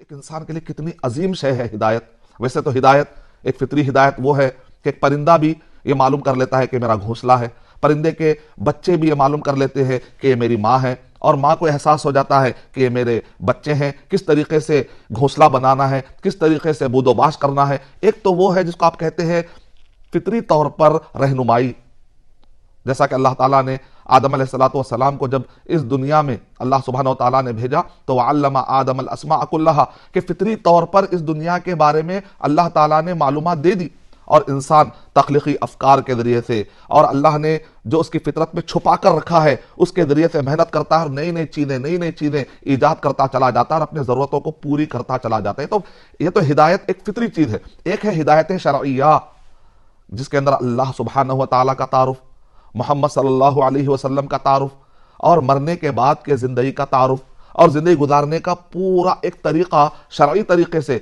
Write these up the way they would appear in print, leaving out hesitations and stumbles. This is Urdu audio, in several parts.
ایک انسان کے لیے کتنی عظیم شے ہے ہدایت. ویسے تو ہدایت ایک فطری ہدایت وہ ہے کہ ایک پرندہ بھی یہ معلوم کر لیتا ہے کہ میرا گھونسلہ ہے، پرندے کے بچے بھی یہ معلوم کر لیتے ہیں کہ یہ میری ماں ہے، اور ماں کو احساس ہو جاتا ہے کہ یہ میرے بچے ہیں، کس طریقے سے گھونسلہ بنانا ہے، کس طریقے سے بود و باش کرنا ہے. ایک تو وہ ہے جس کو آپ کہتے ہیں فطری طور پر رہنمائی. جیسا کہ اللہ تعالیٰ نے آدم علیہ السلام کو جب اس دنیا میں اللہ سبحانہ و تعالیٰ نے بھیجا تو وَعَلَّمَ آدم الْأَسْمَاءَ كُلَّهَا کہ فطری طور پر اس دنیا کے بارے میں اللہ تعالیٰ نے معلومات دے دی، اور انسان تخلیقی افکار کے ذریعے سے اور اللہ نے جو اس کی فطرت میں چھپا کر رکھا ہے اس کے ذریعے سے محنت کرتا ہے اور نئی نئی چیزیں ایجاد کرتا چلا جاتا ہے اور اپنی ضرورتوں کو پوری کرتا چلا جاتا ہے. تو یہ تو ہدایت ایک فطری چیز ہے. ایک ہے ہدایت شرعیہ جس کے اندر اللہ سبحانہ و تعالیٰ کا تعارف، محمد صلی اللہ علیہ وسلم کا تعارف، اور مرنے کے بعد کے زندگی کا تعارف، اور زندگی گزارنے کا پورا ایک طریقہ شرعی طریقے سے.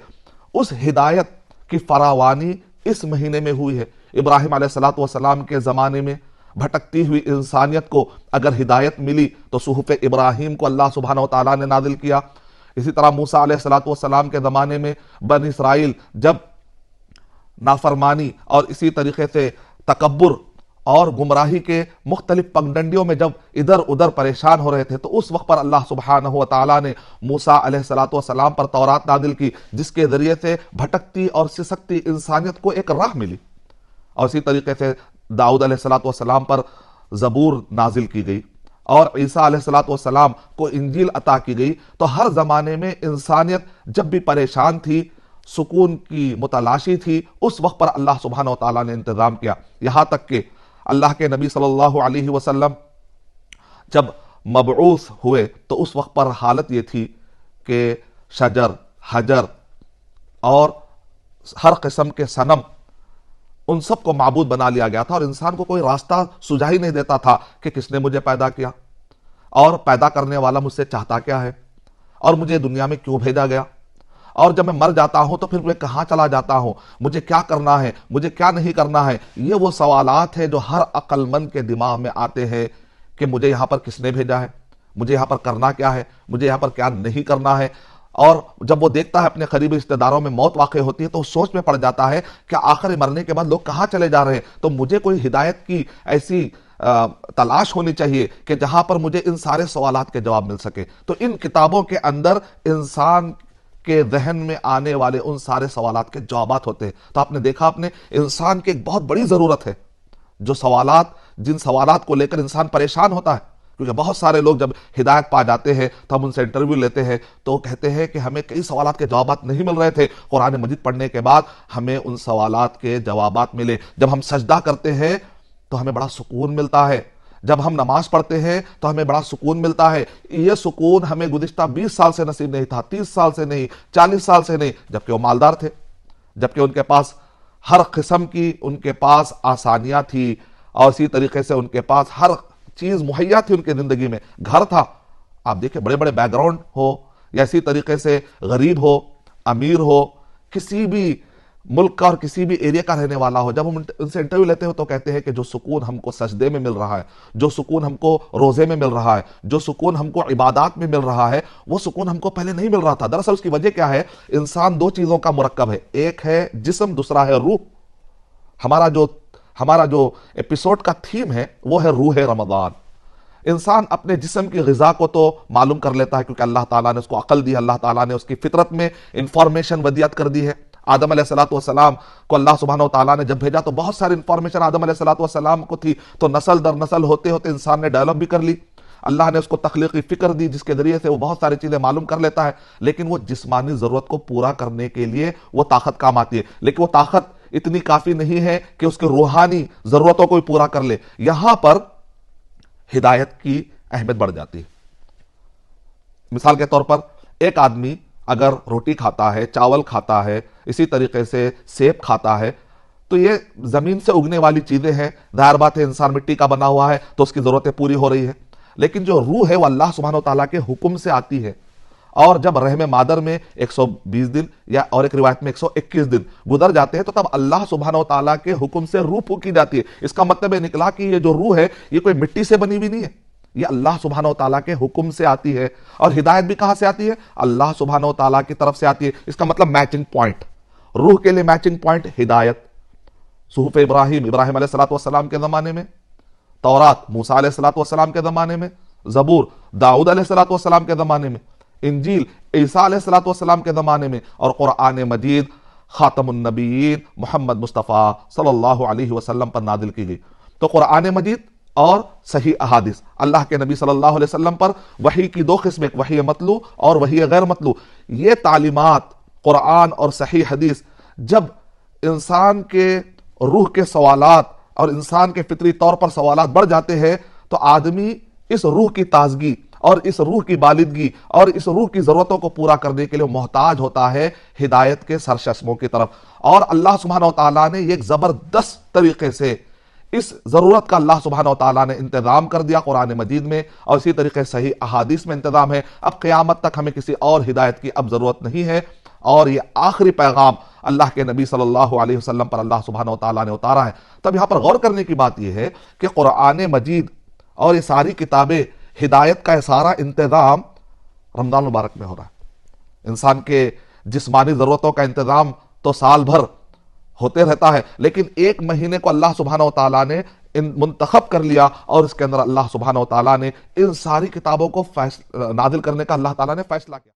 اس ہدایت کی فراوانی اس مہینے میں ہوئی ہے. ابراہیم علیہ السلام کے زمانے میں بھٹکتی ہوئی انسانیت کو اگر ہدایت ملی تو صحف ابراہیم کو اللہ سبحانہ و تعالیٰ نے نازل کیا. اسی طرح موسیٰ علیہ السلام کے زمانے میں بنی اسرائیل جب نافرمانی اور اسی طریقے سے تکبر اور گمراہی کے مختلف پگڈنڈیوں میں جب ادھر ادھر پریشان ہو رہے تھے تو اس وقت پر اللہ سبحانہ و تعالیٰ نے موسیٰ علیہ السلام پر تورات نازل کی، جس کے ذریعے سے بھٹکتی اور سسکتی انسانیت کو ایک راہ ملی. اور اسی طریقے سے داؤد علیہ السلام پر زبور نازل کی گئی، اور عیسیٰ علیہ السلام کو انجیل عطا کی گئی. تو ہر زمانے میں انسانیت جب بھی پریشان تھی، سکون کی متلاشی تھی، اس وقت پر اللہ سبحانہ و تعالیٰ نے انتظام کیا. یہاں تک کہ اللہ کے نبی صلی اللہ علیہ وسلم جب مبعوث ہوئے تو اس وقت پر حالت یہ تھی کہ شجر، حجر اور ہر قسم کے صنم ان سب کو معبود بنا لیا گیا تھا، اور انسان کو کوئی راستہ سجھا ہی نہیں دیتا تھا کہ کس نے مجھے پیدا کیا، اور پیدا کرنے والا مجھ سے چاہتا کیا ہے، اور مجھے دنیا میں کیوں بھیجا گیا، اور جب میں مر جاتا ہوں تو پھر میں کہاں چلا جاتا ہوں، مجھے کیا کرنا ہے، مجھے کیا نہیں کرنا ہے. یہ وہ سوالات ہیں جو ہر عقل مند کے دماغ میں آتے ہیں کہ مجھے یہاں پر کس نے بھیجا ہے، مجھے یہاں پر کرنا کیا ہے، مجھے یہاں پر کیا نہیں کرنا ہے. اور جب وہ دیکھتا ہے اپنے قریبی رشتہ داروں میں موت واقع ہوتی ہے تو وہ سوچ میں پڑ جاتا ہے کہ آخر مرنے کے بعد لوگ کہاں چلے جا رہے ہیں. تو مجھے کوئی ہدایت کی ایسی تلاش ہونی چاہیے کہ جہاں پر مجھے ان سارے سوالات کے جواب مل سکے. تو ان کتابوں کے اندر انسان کے ذہن میں آنے والے ان سارے سوالات کے جوابات ہوتے ہیں. تو آپ نے دیکھا اپنے انسان کی ایک بہت بڑی ضرورت ہے، جو سوالات، جن سوالات کو لے کر انسان پریشان ہوتا ہے. کیونکہ بہت سارے لوگ جب ہدایت پا جاتے ہیں تو ہم ان سے انٹرویو لیتے ہیں تو وہ کہتے ہیں کہ ہمیں کئی سوالات کے جوابات نہیں مل رہے تھے، قرآن مجید پڑھنے کے بعد ہمیں ان سوالات کے جوابات ملے. جب ہم سجدہ کرتے ہیں تو ہمیں بڑا سکون ملتا ہے، جب ہم نماز پڑھتے ہیں تو ہمیں بڑا سکون ملتا ہے. یہ سکون ہمیں گزشتہ 20 سال سے نصیب نہیں تھا، 30 سال سے نہیں، 40 سال سے نہیں، جبکہ وہ مالدار تھے، جبکہ ان کے پاس ہر قسم کی ان کے پاس آسانیاں تھی، اور اسی طریقے سے ان کے پاس ہر چیز مہیا تھی ان کے زندگی میں. گھر تھا، آپ دیکھیں بڑے بڑے بیک گراؤنڈ ہو یا اسی طریقے سے غریب ہو، امیر ہو، کسی بھی ملک کا اور کسی بھی ایریا کا رہنے والا ہو، جب ہم ان سے انٹرویو لیتے ہو تو کہتے ہیں کہ جو سکون ہم کو سجدے میں مل رہا ہے، جو سکون ہم کو روزے میں مل رہا ہے، جو سکون ہم کو عبادات میں مل رہا ہے، وہ سکون ہم کو پہلے نہیں مل رہا تھا. دراصل اس کی وجہ کیا ہے؟ انسان دو چیزوں کا مرکب ہے، ایک ہے جسم، دوسرا ہے روح. ہمارا جو ایپیسوڈ کا تھیم ہے وہ ہے روح رمضان. انسان اپنے جسم کی غذا کو تو معلوم کر لیتا ہے کیونکہ اللہ تعالیٰ نے اس کو عقل دی، اللہ تعالیٰ نے اس کی فطرت میں انفارمیشن ودیعت کر دی ہے. آدم علیہ السلام کو اللہ سبحانہ و تعالیٰ نے جب بھیجا تو بہت ساری انفارمیشن آدم علیہ السلام کو تھی، تو نسل در نسل ہوتے ہوتے انسان نے ڈیولپ بھی کر لی. اللہ نے اس کو تخلیقی فکر دی جس کے ذریعے سے وہ بہت ساری چیزیں معلوم کر لیتا ہے، لیکن وہ جسمانی ضرورت کو پورا کرنے کے لیے وہ طاقت کام آتی ہے، لیکن وہ طاقت اتنی کافی نہیں ہے کہ اس کے روحانی ضرورتوں کو بھی پورا کر لے. یہاں پر ہدایت کی اہمیت بڑھ جاتی ہے. مثال کے طور پر ایک آدمی اگر روٹی کھاتا ہے، چاول کھاتا ہے، اسی طریقے سے سیب کھاتا ہے، تو یہ زمین سے اگنے والی چیزیں ہیں، ظاہر بات ہے انسان مٹی کا بنا ہوا ہے تو اس کی ضرورتیں پوری ہو رہی ہے. لیکن جو روح ہے وہ اللہ سبحانہ و تعالیٰ کے حکم سے آتی ہے، اور جب رحم مادر میں 120 دن یا اور ایک روایت میں 121 دن گزر جاتے ہیں تو تب اللہ سبحانہ و تعالیٰ کے حکم سے روح پھونکی جاتی ہے. اس کا مطلب یہ نکلا کہ یہ جو روح ہے یہ کوئی مٹی سے بنی ہوئی نہیں ہے، یہ اللہ سبحانہ و تعالیٰ کے حکم سے آتی ہے، اور ہدایت بھی کہاں سے آتی ہے؟ اللہ سبحانہ و تعالیٰ کی طرف سے آتی ہے۔ اس کا مطلب میچنگ پوائنٹ، روح کے لیے میچنگ پوائنٹ ہدایت۔ صحف ابراہیم علیہ السلام کے زمانے میں، تورات موسیٰ علیہ السلام کے زمانے میں، زبور داؤد علیہ السلام کے زمانے میں، انجیل عیسیٰ علیہ السلام کے زمانے میں، اور قرآن مجید خاتم النبیین محمد مصطفیٰ صلی اللہ علیہ وسلم پر نازل کی گئی۔ تو قرآن مجید اور صحیح احادیث، اللہ کے نبی صلی اللہ علیہ وسلم پر وحی کی دو قسمیں، وحی مطلوع اور وحی غیر مطلوع۔ یہ تعلیمات قرآن اور صحیح حدیث جب انسان کے روح کے سوالات اور انسان کے فطری طور پر سوالات بڑھ جاتے ہیں، تو آدمی اس روح کی تازگی اور اس روح کی بالدگی اور اس روح کی ضرورتوں کو پورا کرنے کے لیے محتاج ہوتا ہے ہدایت کے سرچشموں کی طرف۔ اور اللہ سبحانہ و تعالیٰ نے ایک زبردست طریقے سے اس ضرورت کا اللہ سبحانہ و تعالیٰ نے انتظام کر دیا قرآن مجید میں، اور اسی طریقے صحیح احادیث میں انتظام ہے۔ اب قیامت تک ہمیں کسی اور ہدایت کی اب ضرورت نہیں ہے، اور یہ آخری پیغام اللہ کے نبی صلی اللہ علیہ وسلم پر اللہ سبحانہ و تعالیٰ نے اتارا ہے۔ تب یہاں پر غور کرنے کی بات یہ ہے کہ قرآن مجید اور یہ ساری کتابیں، ہدایت کا یہ سارا انتظام رمضان مبارک میں ہو رہا ہے۔ انسان کے جسمانی ضرورتوں کا انتظام تو سال بھر ہوتے رہتا ہے، لیکن ایک مہینے کو اللہ سبحانہ و تعالیٰ نے منتخب کر لیا، اور اس کے اندر اللہ سبحانہ و تعالیٰ نے ان ساری کتابوں کو نازل کرنے کا اللہ تعالیٰ نے فیصلہ کیا۔